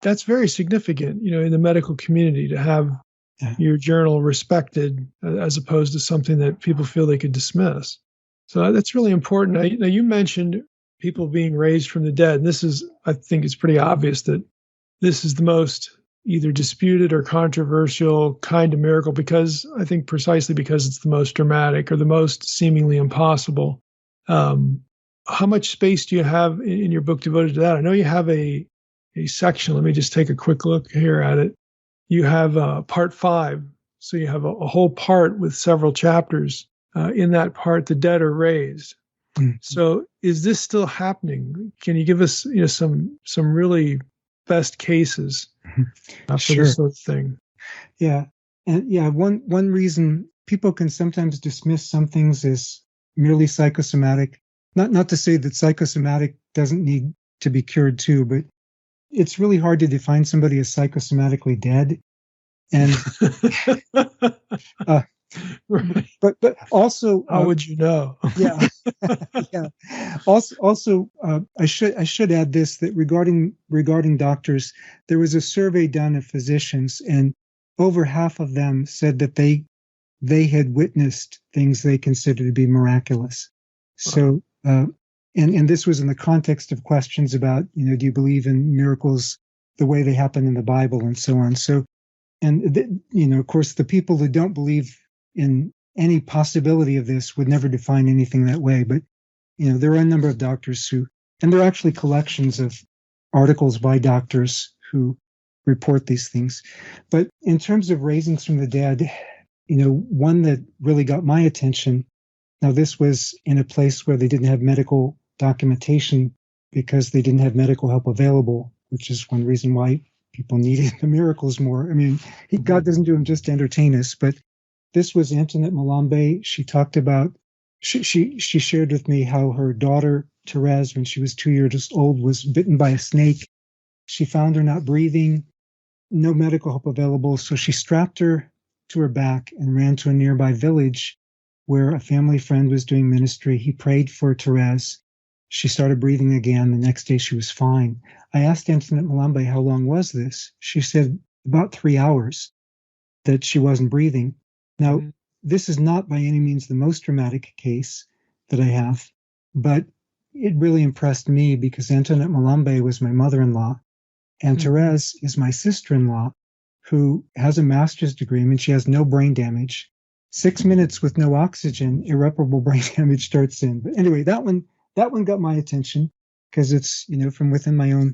that's very significant, in the medical community, to have your journal respected as opposed to something that people feel they could dismiss. So that's really important. Now you mentioned people being raised from the dead, and I think it's pretty obvious that this is the most either disputed or controversial kind of miracle, precisely because it's the most dramatic or the most seemingly impossible. How much space do you have in your book devoted to that? I know you have a section. Let me just take a quick look here at it. You have part 5. So you have a whole part with several chapters. In that part, the dead are raised. Mm-hmm. So is this still happening? Can you give us some really best cases for this sort of thing? Yeah. And one reason people can sometimes dismiss some things as merely psychosomatic, not to say that psychosomatic doesn't need to be cured too, but it's really hard to define somebody as psychosomatically dead. And Right. But also, How would you know? yeah, yeah. Also, I should add this, that regarding doctors, there was a survey done of physicians, and over half of them said that they had witnessed things they considered to be miraculous. So, and this was in the context of questions about, do you believe in miracles the way they happen in the Bible and so on. So, and of course, the people who don't believe in any possibility of this would never define anything that way. But there are a number of doctors and there are actually collections of articles by doctors who report these things. But in terms of raisings from the dead, one that really got my attention. Now, this was in a place where they didn't have medical documentation because they didn't have medical help available, which is one reason why people needed the miracles more. I mean, God doesn't do them just to entertain us, but this was Antoinette Malambe. She talked about, she shared with me how her daughter, Therese, when she was 2 years old, was bitten by a snake. She found her not breathing, no medical help available, so she strapped her to her back and ran to a nearby village where a family friend was doing ministry. He prayed for Therese. She started breathing again. The next day she was fine. I asked Antoinette Malambe, how long was this? She said about 3 hours that she wasn't breathing. Now, this is not by any means the most dramatic case that I have, but it really impressed me because Antoinette Malambe was my mother-in-law, and Therese is my sister-in-law, who has a master's degree. I mean, she has no brain damage. 6 minutes with no oxygen, irreparable brain damage starts in. But anyway, that one got my attention because it's, from within my own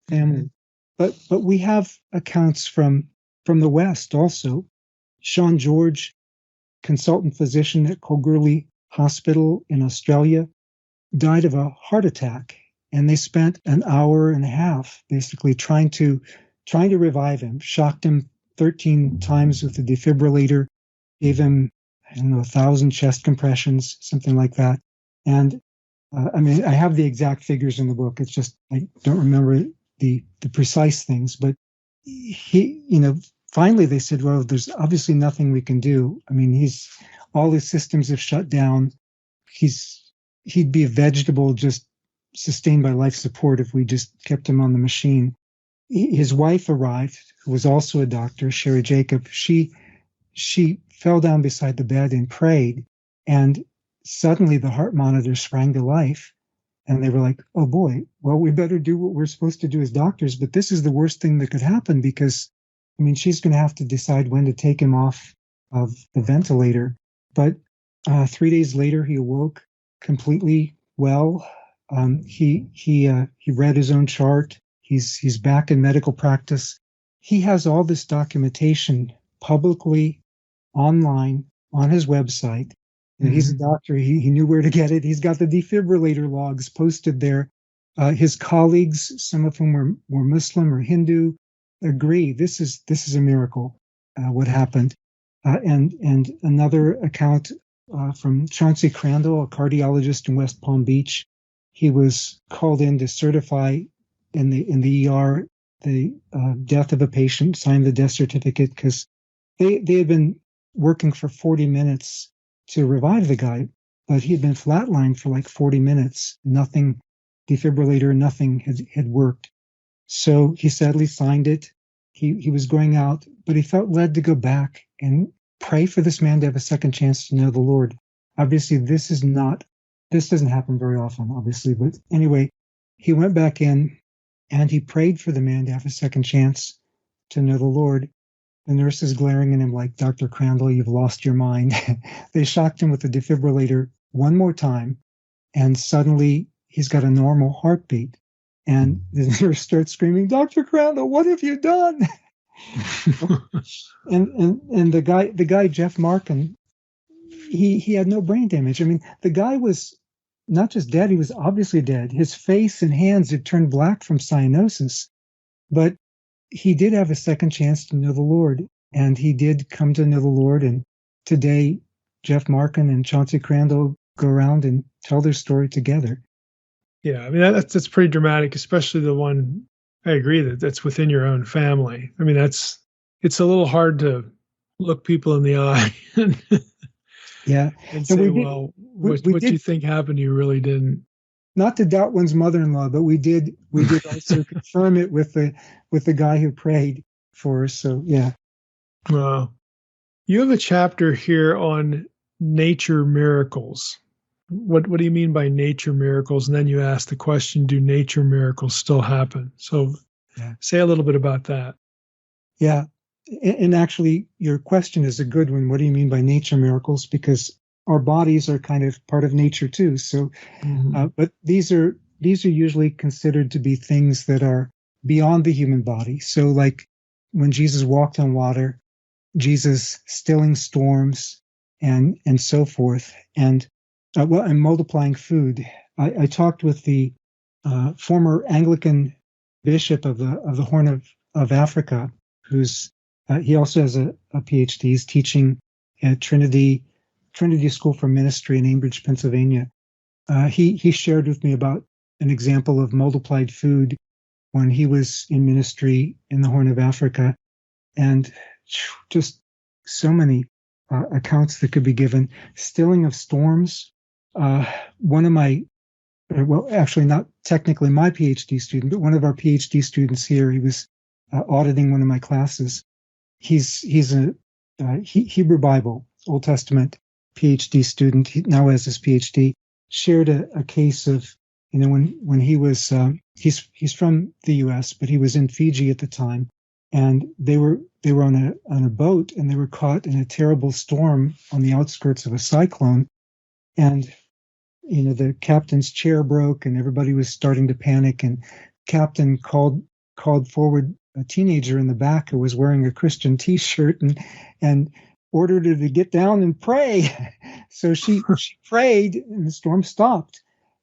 family. But we have accounts from the West also. Sean George, consultant physician at Kalgoorlie Hospital in Australia, died of a heart attack, and they spent an hour and a half basically trying to revive him. Shocked him 13 times with a defibrillator, gave him 1,000 chest compressions, something like that. And I have the exact figures in the book. It's just I don't remember the precise things. But he, finally they said, well, there's obviously nothing we can do. I mean, all his systems have shut down. He'd be a vegetable just sustained by life support if we just kept him on the machine. His wife arrived, who was also a doctor, Sherry Jacob. She fell down beside the bed and prayed, and suddenly the heart monitor sprang to life. And they were like, oh boy, well, we better do what we're supposed to do as doctors, but this is the worst thing that could happen because, she's going to have to decide when to take him off of the ventilator. But 3 days later, he awoke completely well. He read his own chart. He's back in medical practice. He has all this documentation publicly online on his website. He's a doctor. He knew where to get it. He's got the defibrillator logs posted there. His colleagues, some of whom were Muslim or Hindu, agree this is a miracle. What happened? And another account from Chauncey Crandall, a cardiologist in West Palm Beach. He was called in to certify in the ER the death of a patient, signed the death certificate because they had been working for 40 minutes to revive the guy, but he had been flatlined for like 40 minutes. Nothing, defibrillator, nothing had worked. So he sadly signed it. He was going out, but he felt led to go back and pray for this man to have a second chance to know the Lord. Obviously, this doesn't happen very often, obviously, but anyway, he went back in and he prayed for the man to have a second chance to know the Lord. The nurse is glaring at him like, Dr. Crandall, you've lost your mind. They shocked him with the defibrillator one more time, and suddenly he's got a normal heartbeat. And the nurse starts screaming, Dr. Crandall, what have you done? and the guy, Jeff Markin, he had no brain damage. The guy was not just dead, he was obviously dead. His face and hands had turned black from cyanosis, but he did have a second chance to know the Lord, and he did come to know the Lord. And today, Jeff Markin and Chauncey Crandall go around and tell their story together. Yeah, that's pretty dramatic, especially the one. I agree that's within your own family. It's a little hard to look people in the eye Yeah. and And say, well, we what you did, think happened, you really didn't. not to doubt one's mother-in-law, but we did also confirm it with the guy who prayed for us. So yeah. Wow. You have a chapter here on nature miracles. What do you mean by nature miracles? And then you ask the question, do nature miracles still happen? So Yeah. say a little bit about that. Yeah. And actually, your question is a good one. What do you mean by nature miracles? Because our bodies are kind of part of nature too. So, Mm-hmm. but these are usually considered to be things that are beyond the human body. So, like when Jesus walked on water, Jesus stilling storms, and so forth, and and multiplying food. I talked with the former Anglican bishop of the Horn of Africa, who's he also has a PhD. He's teaching at Trinity School for Ministry in Ambridge, Pennsylvania. He shared with me about an example of multiplied food when he was in ministry in the Horn of Africa, and just so many accounts that could be given. Stilling of storms. One of my, well, actually not technically my PhD student, but one of our PhD students here, he was auditing one of my classes. He's a Hebrew Bible, Old Testament PhD student. He now has his PhD. Shared a case of, when he was, he's from the U.S., but he was in Fiji at the time, and they were on a boat, and they were caught in a terrible storm on the outskirts of a cyclone, and the captain's chair broke, and everybody was starting to panic, and captain called forward a teenager in the back who was wearing a Christian T-shirt, and ordered her to get down and pray. So she prayed, and the storm stopped.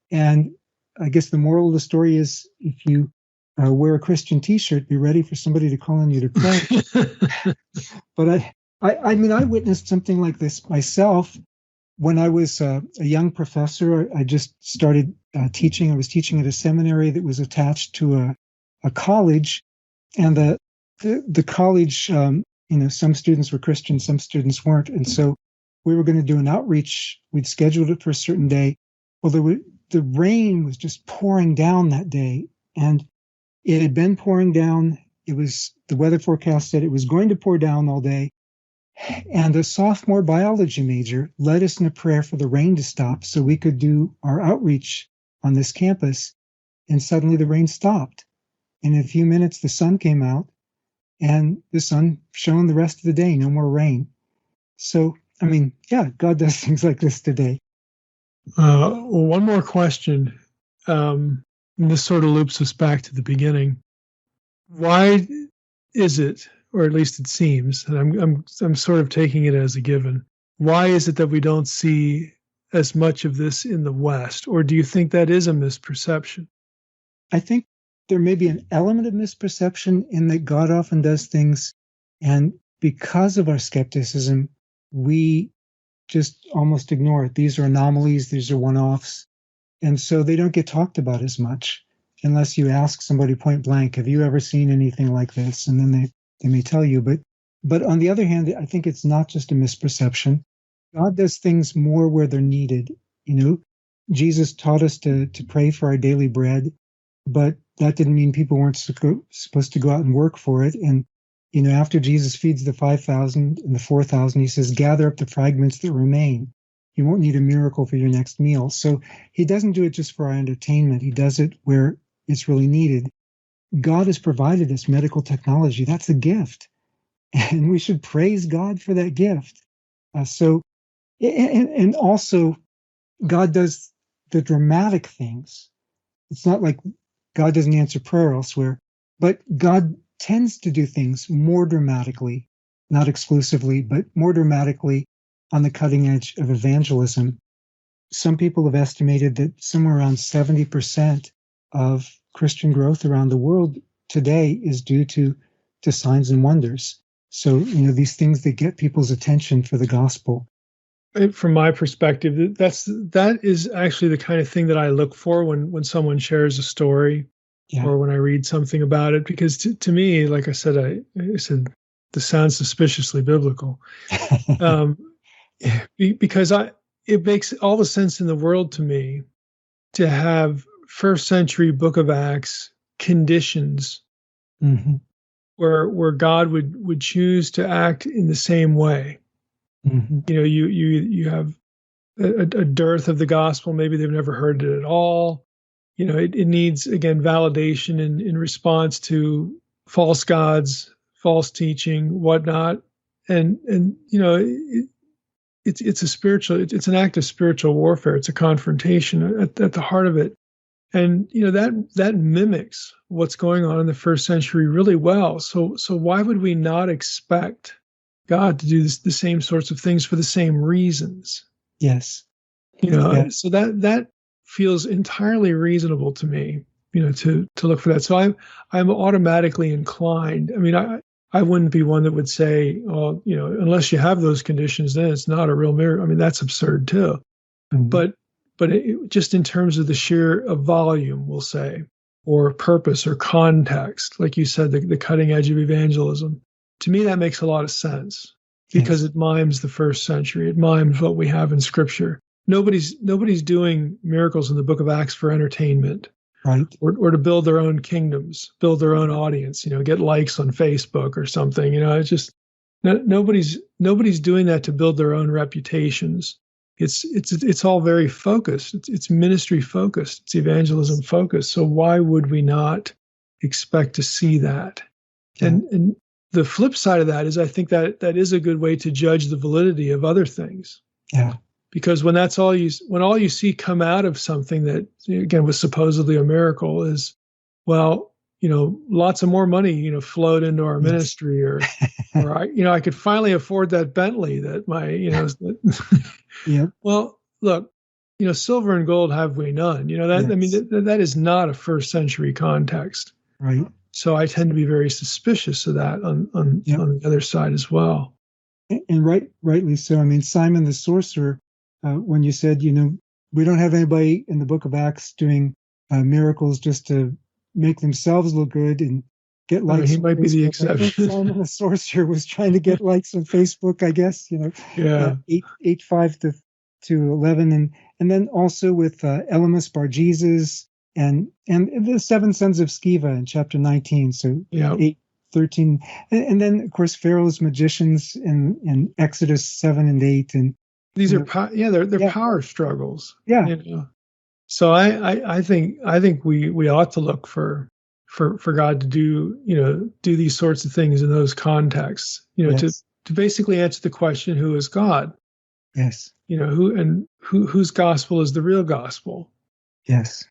And I guess the moral of the story is, if you wear a Christian T-shirt, be ready for somebody to call on you to pray. But I mean, I witnessed something like this myself when I was a young professor. I just started teaching. I was teaching at a seminary that was attached to a college, and the college, some students were Christian, some students weren't, and so we were going to do an outreach. We'd scheduled it for a certain day. Well, the rain was just pouring down that day, and it had been pouring down. The weather forecast said it was going to pour down all day. And a sophomore biology major led us in a prayer for the rain to stop so we could do our outreach on this campus. And suddenly the rain stopped. And in a few minutes, the sun came out, and the sun shone the rest of the day, no more rain. So, I mean, yeah, God does things like this today. One more question. And this sort of loops us back to the beginning. Why is it, or at least it seems, and I'm sort of taking it as a given, why is it that we don't see as much of this in the West? Or do you think that is a misperception? I think there may be an element of misperception in that God often does things, and because of our skepticism, we just almost ignore it. These are anomalies, these are one-offs, and so they don't get talked about as much unless you ask somebody point blank, have you ever seen anything like this? And then they may tell you. But on the other hand, I think it's not just a misperception. God does things more where they're needed. Jesus taught us to pray for our daily bread, but that didn't mean people weren't supposed to go out and work for it. And after Jesus feeds the 5,000 and the 4,000, he says, gather up the fragments that remain. You won't need a miracle for your next meal. So he doesn't do it just for our entertainment. He does it where it's really needed. God has provided us medical technology. That's a gift. And we should praise God for that gift. And also, God does the dramatic things. It's not like God doesn't answer prayer elsewhere, but God tends to do things more dramatically, not exclusively, but more dramatically on the cutting edge of evangelism. Some people have estimated that somewhere around 70% of Christian growth around the world today is due to signs and wonders. So, these things that get people's attention for the gospel. From my perspective, that is actually the kind of thing that I look for when someone shares a story, Yeah. or when I read something about it. Because to me, like I said, This sounds suspiciously biblical, because it makes all the sense in the world to me to have first century Book of Acts conditions Mm-hmm. where God would choose to act in the same way. Mm-hmm. You have a dearth of the gospel. Maybe they've never heard it at all. It needs, again, validation in response to false gods, false teaching, whatnot. And it's an act of spiritual warfare. It's a confrontation at the heart of it. And that mimics what's going on in the first century really well. So why would we not expect God to do the same sorts of things for the same reasons? Yes. So that feels entirely reasonable to me, to look for that. So I'm automatically inclined. I mean, I wouldn't be one that would say, well, unless you have those conditions, then it's not a real miracle. I mean, that's absurd too. Mm-hmm. But just in terms of the sheer volume, we'll say, or purpose or context, like you said, the cutting edge of evangelism, to me that makes a lot of sense because it mimes the first century. It mimes what we have in Scripture. Nobody's doing miracles in the Book of Acts for entertainment, right? Or to build their own kingdoms, build their own audience. Get likes on Facebook or something. It's just nobody's doing that to build their own reputations. It's all very focused. It's ministry focused. It's evangelism focused. So why would we not expect to see that? Yeah. And the flip side of that is, I think that is a good way to judge the validity of other things. Yeah. Because when all you see come out of something that, again, was supposedly a miracle is, well, lots of more money, flowed into our ministry, or I could finally afford that Bentley that my, yeah. Well, look, silver and gold have we none. That, yes. I mean, that is not a first century context. Right. So I tend to be very suspicious of that on the other side as well. And rightly so. I mean, Simon the sorcerer, when you said, we don't have anybody in the Book of Acts doing miracles just to make themselves look good and get likes. He might be the exception. Simon the sorcerer was trying to get likes on Facebook, I guess. Yeah. 8:5 to 11, and then also with Elymas Bar Jesus and the seven sons of Sceva in chapter 19. So 8:13, and then of course Pharaoh's magicians in Exodus 7 and 8, and these are they're power struggles. Yeah. So I think we ought to look for God to do these sorts of things in those contexts. Yes. To basically answer the question, who is God? Yes. Whose gospel is the real gospel? Yes.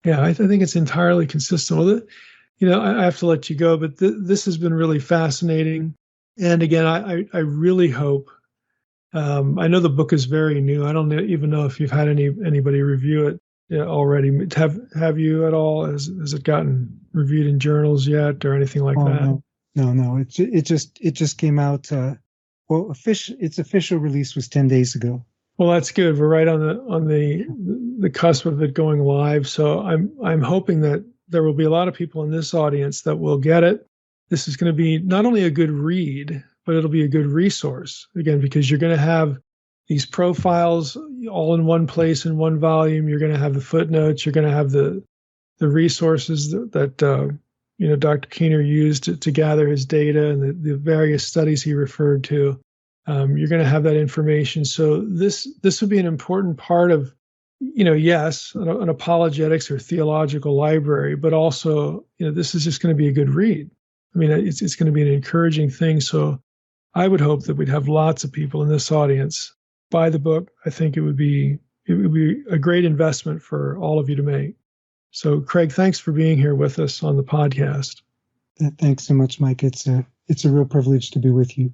Yeah, I think it's entirely consistent with it. I have to let you go, but this has been really fascinating. And again, I really hope. I know the book is very new. I don't even know if you've had anybody review it already. Have you at all? Has it gotten reviewed in journals yet, or anything like that? No. It just came out. Its official release was 10 days ago. Well, that's good. We're right on the cusp of it going live. So I'm hoping that there will be a lot of people in this audience that will get it. This is going to be not only a good read, but it'll be a good resource, again, because you're going to have these profiles all in one place in one volume. You're going to have the footnotes. You're going to have the resources that Dr. Keener used to gather his data and the various studies he referred to. You're going to have that information. So this would be an important part of, yes, an apologetics or theological library, but also, this is just going to be a good read. I mean, it's going to be an encouraging thing. So I would hope that we'd have lots of people in this audience buy the book. I think it would be a great investment for all of you to make. So, Craig, thanks for being here with us on the podcast. Thanks so much, Mike. It's a real privilege to be with you.